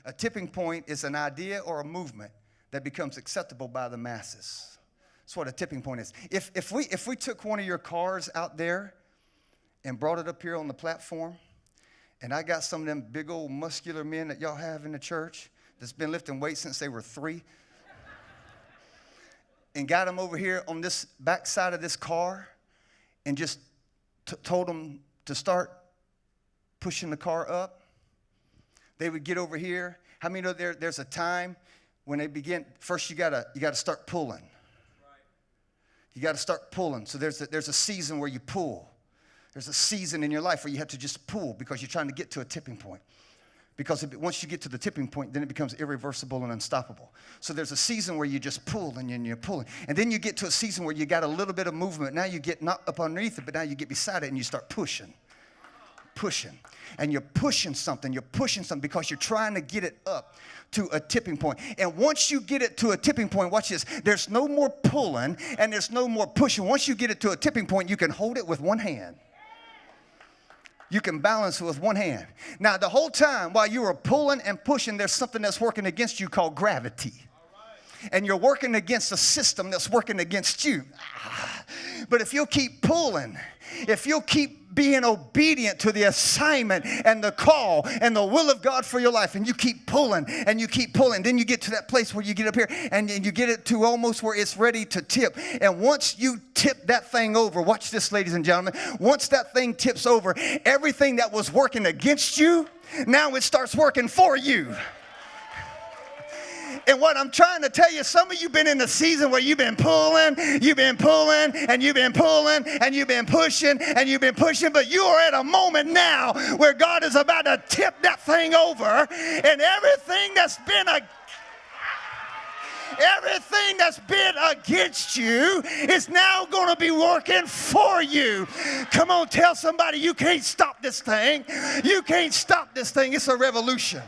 A tipping point is an idea or a movement that becomes acceptable by the masses. That's what a tipping point is. If we took one of your cars out there and brought it up here on the platform, and I got some of them big old muscular men that y'all have in the church that's been lifting weights since they were 3, and got them over here on this back side of this car and just told them to start pushing the car up, they would get over here. How many know there's a time when they begin? First, you gotta start pulling. You got to start pulling. So there's a season where you pull. There's a season in your life where you have to just pull because you're trying to get to a tipping point. Because once you get to the tipping point, then it becomes irreversible and unstoppable. So there's a season where you just pull and you're pulling. And then you get to a season where you got a little bit of movement. Now you get not up underneath it, but now you get beside it and you start pushing. And you're pushing something because you're trying to get it up to a tipping point. And once you get it to a tipping point, watch this, there's no more pulling and there's no more pushing. Once you get it to a tipping point, you can hold it with one hand. You can balance it with one hand. Now, the whole time while you were pulling and pushing, there's something that's working against you called gravity. And you're working against a system that's working against you. But if you'll keep pulling, if you'll keep being obedient to the assignment and the call and the will of God for your life, and you keep pulling and you keep pulling, then you get to that place where you get up here and you get it to almost where it's ready to tip. And once you tip that thing over, watch this, ladies and gentlemen, once that thing tips over, everything that was working against you, now it starts working for you. And what I'm trying to tell you, some of you been in a season where you've been pulling, and you've been pulling, and you've been pushing, but you are at a moment now where God is about to tip that thing over, and everything that's been against you is now going to be working for you. Come on, tell somebody you can't stop this thing. You can't stop this thing. It's a revolution.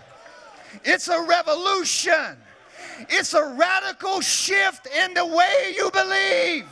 It's a revolution. It's a radical shift in the way you believe.